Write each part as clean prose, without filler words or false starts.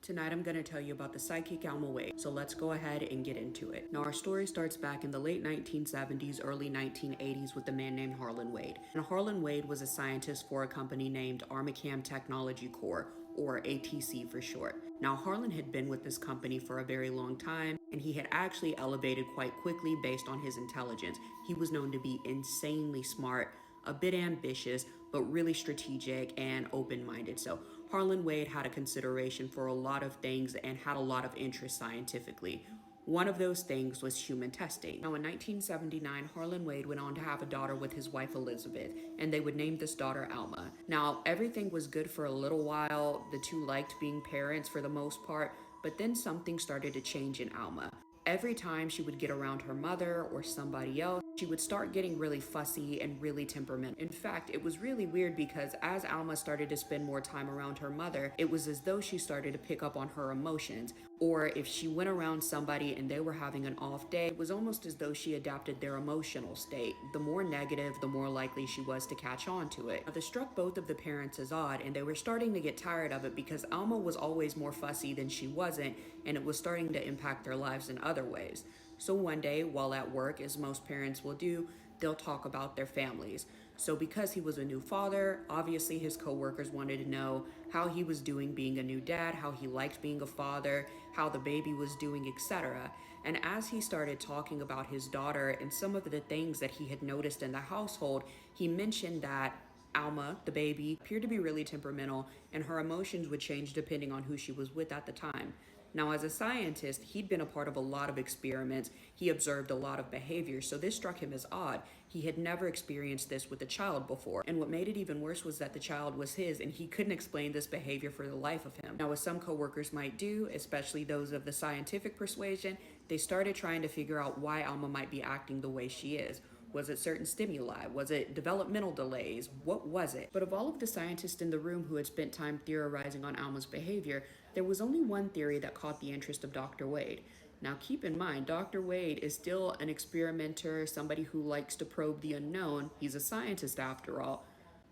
Tonight I'm going to tell you about the psychic Alma Wade, so let's go ahead and get into it. Now our story starts back in the late 1970s, early 1980s with a man named Harlan Wade. And Harlan Wade was a scientist for a company named Armacam Technology Corp, or ATC for short. Now Harlan had been with this company for a very long time, and he had actually elevated quite quickly based on his intelligence. He was known to be insanely smart, a bit ambitious, but really strategic and open-minded. So Harlan Wade had a consideration for a lot of things and had a lot of interest scientifically. One of those things was human testing. Now in 1979, Harlan Wade went on to have a daughter with his wife Elizabeth, and they would name this daughter Alma. Now everything was good for a little while. The two liked being parents for the most part, but then something started to change in Alma. Every time she would get around her mother or somebody else, she would start getting really fussy and really temperamental. In fact, it was really weird because as Alma started to spend more time around her mother, it was as though she started to pick up on her emotions. Or if she went around somebody and they were having an off day, it was almost as though she adapted their emotional state. The more negative, the more likely she was to catch on to it. Now, this struck both of the parents as odd, and they were starting to get tired of it because Alma was always more fussy than she wasn't, and it was starting to impact their lives in other ways. So one day, while at work, as most parents will do, they'll talk about their families. So because he was a new father, obviously his coworkers wanted to know how he was doing being a new dad, how he liked being a father, how the baby was doing, etc. And as he started talking about his daughter and some of the things that he had noticed in the household, he mentioned that Alma, the baby, appeared to be really temperamental, and her emotions would change depending on who she was with at the time. Now, as a scientist, he'd been a part of a lot of experiments. He observed a lot of behavior, so this struck him as odd. He had never experienced this with a child before. And what made it even worse was that the child was his, and he couldn't explain this behavior for the life of him. Now, as some coworkers might do, especially those of the scientific persuasion, they started trying to figure out why Alma might be acting the way she is. Was it certain stimuli? Was it developmental delays? What was it? But of all of the scientists in the room who had spent time theorizing on Alma's behavior, there was only one theory that caught the interest of Dr. Wade. Now keep in mind, Dr. Wade is still an experimenter, somebody who likes to probe the unknown. He's a scientist after all.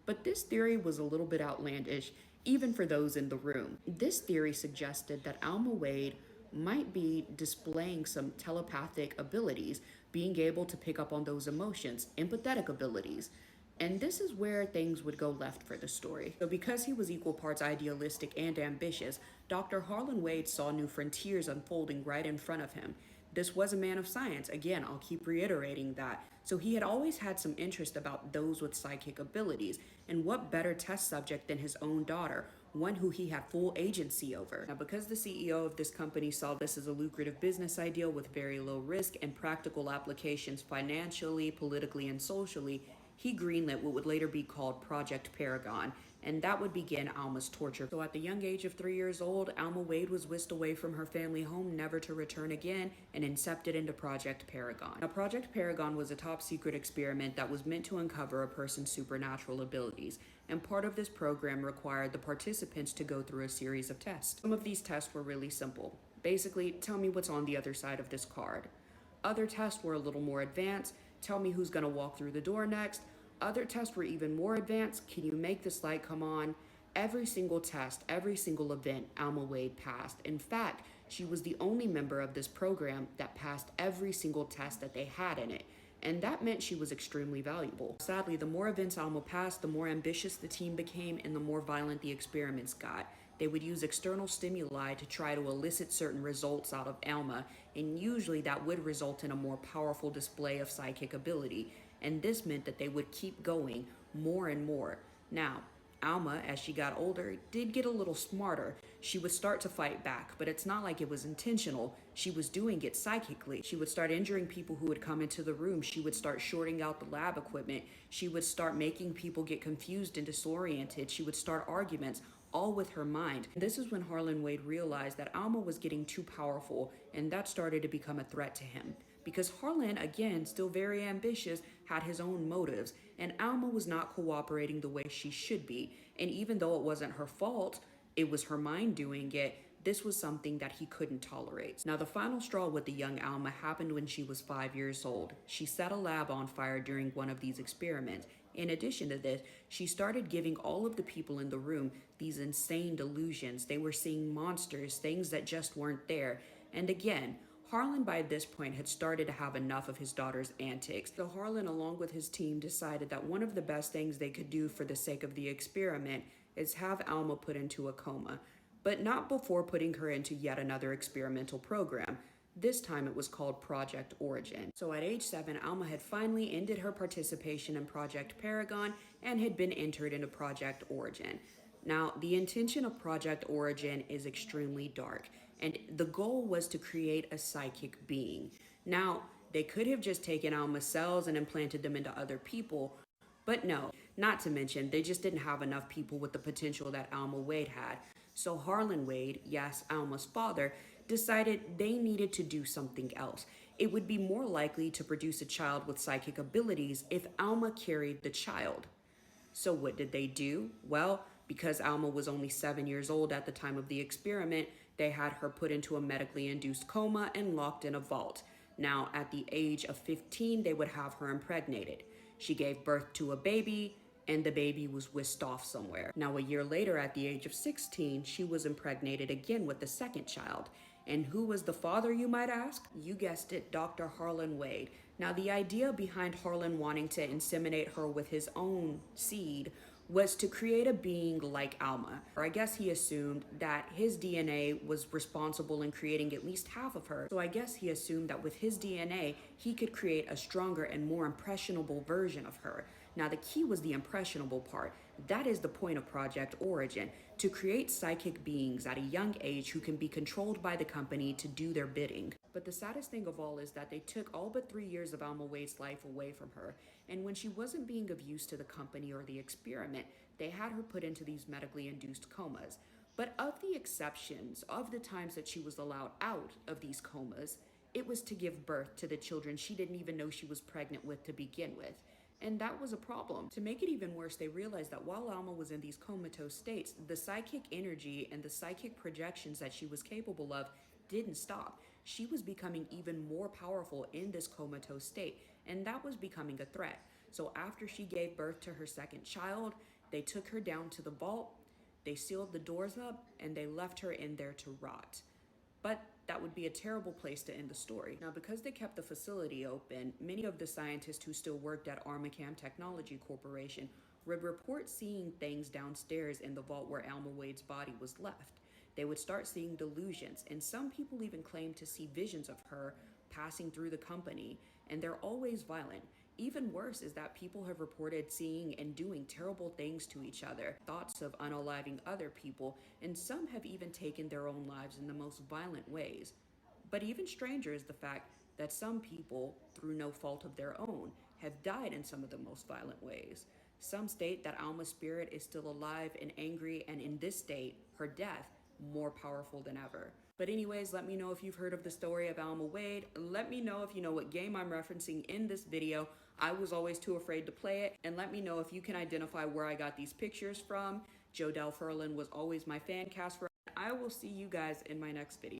But this theory was a little bit outlandish, even for those in the room. This theory suggested that Alma Wade might be displaying some telepathic abilities, being able to pick up on those emotions, empathetic abilities. And this is where things would go left for the story. So because he was equal parts idealistic and ambitious, Dr. Harlan Wade saw new frontiers unfolding right in front of him. This was a man of science. Again, I'll keep reiterating that. So he had always had some interest about those with psychic abilities. And what better test subject than his own daughter, one who he had full agency over. Now, because the CEO of this company saw this as a lucrative business idea with very low risk and practical applications financially, politically, and socially, he greenlit what would later be called Project Paragon, and that would begin Alma's torture. So at the young age of 3 years old, Alma Wade was whisked away from her family home, never to return again, and incepted into Project Paragon. Now, Project Paragon was a top secret experiment that was meant to uncover a person's supernatural abilities, and part of this program required the participants to go through a series of tests. Some of these tests were really simple. Basically, tell me what's on the other side of this card. Other tests were a little more advanced. Tell me who's going to walk through the door next. Other tests were even more advanced. Can you make this light come on? Every single test, every single event, Alma Wade passed. In fact, she was the only member of this program that passed every single test that they had in it. And that meant she was extremely valuable. Sadly, the more events Alma passed, the more ambitious the team became and the more violent the experiments got. They would use external stimuli to try to elicit certain results out of Alma, and usually that would result in a more powerful display of psychic ability. And this meant that they would keep going more and more. Now, Alma, as she got older, did get a little smarter. She would start to fight back, but it's not like it was intentional. She was doing it psychically. She would start injuring people who would come into the room. She would start shorting out the lab equipment. She would start making people get confused and disoriented. She would start arguments, all with her mind. This is when Harlan Wade realized that Alma was getting too powerful, and that started to become a threat to him. Because Harlan, again, still very ambitious, had his own motives, and Alma was not cooperating the way she should be. And even though it wasn't her fault, it was her mind doing it, this was something that he couldn't tolerate. Now, the final straw with the young Alma happened when she was 5 years old. She set a lab on fire during one of these experiments, In addition to this, she started giving all of the people in the room these insane delusions. They were seeing monsters, things that just weren't there. And again, Harlan by this point had started to have enough of his daughter's antics. So Harlan, along with his team, decided that one of the best things they could do for the sake of the experiment is have Alma put into a coma, but not before putting her into yet another experimental program. This time it was called Project Origin. So at age 7, Alma had finally ended her participation in Project Paragon and had been entered into Project Origin. Now, the intention of Project Origin is extremely dark, and the goal was to create a psychic being. Now, they could have just taken Alma's cells and implanted them into other people, but no, not to mention, they just didn't have enough people with the potential that Alma Wade had. So Harlan Wade, yes, Alma's father, decided they needed to do something else. It would be more likely to produce a child with psychic abilities if Alma carried the child. So what did they do? Well, because Alma was only 7 years old at the time of the experiment, they had her put into a medically induced coma and locked in a vault. Now, at the age of 15, they would have her impregnated. She gave birth to a baby, and the baby was whisked off somewhere. Now, a year later, at the age of 16, she was impregnated again with the second child. And who was the father, you might ask? You guessed it, Dr. Harlan Wade. Now, the idea behind Harlan wanting to inseminate her with his own seed was to create a being like Alma. Or I guess he assumed that his DNA was responsible in creating at least half of her. So I guess he assumed that with his DNA, he could create a stronger and more impressionable version of her. Now, the key was the impressionable part. That is the point of Project Origin, to create psychic beings at a young age who can be controlled by the company to do their bidding. But the saddest thing of all is that they took all but 3 years of Alma Wade's life away from her, and when she wasn't being of use to the company or the experiment, they had her put into these medically induced comas. But of the exceptions, of the times that she was allowed out of these comas, it was to give birth to the children she didn't even know she was pregnant with to begin with. And that was a problem. To make it even worse, they realized that while Alma was in these comatose states, the psychic energy and the psychic projections that she was capable of didn't stop. She was becoming even more powerful in this comatose state, and that was becoming a threat. So after she gave birth to her second child, they took her down to the vault, they sealed the doors up, and they left her in there to rot. But that would be a terrible place to end the story. Now, because they kept the facility open, many of the scientists who still worked at Armacam Technology Corporation would report seeing things downstairs in the vault where Alma Wade's body was left. They would start seeing delusions, and some people even claimed to see visions of her passing through the company, and they're always violent. Even worse is that people have reported seeing and doing terrible things to each other, thoughts of unaliving other people, and some have even taken their own lives in the most violent ways. But even stranger is the fact that some people, through no fault of their own, have died in some of the most violent ways. Some state that Alma's spirit is still alive and angry, and in this state, her death more powerful than ever. But anyways, let me know if you've heard of the story of Alma Wade. Let me know if you know what game I'm referencing in this video. I was always too afraid to play it. And let me know if you can identify where I got these pictures from. Jodelle Ferlin was always my fan cast for. I will see you guys in my next video.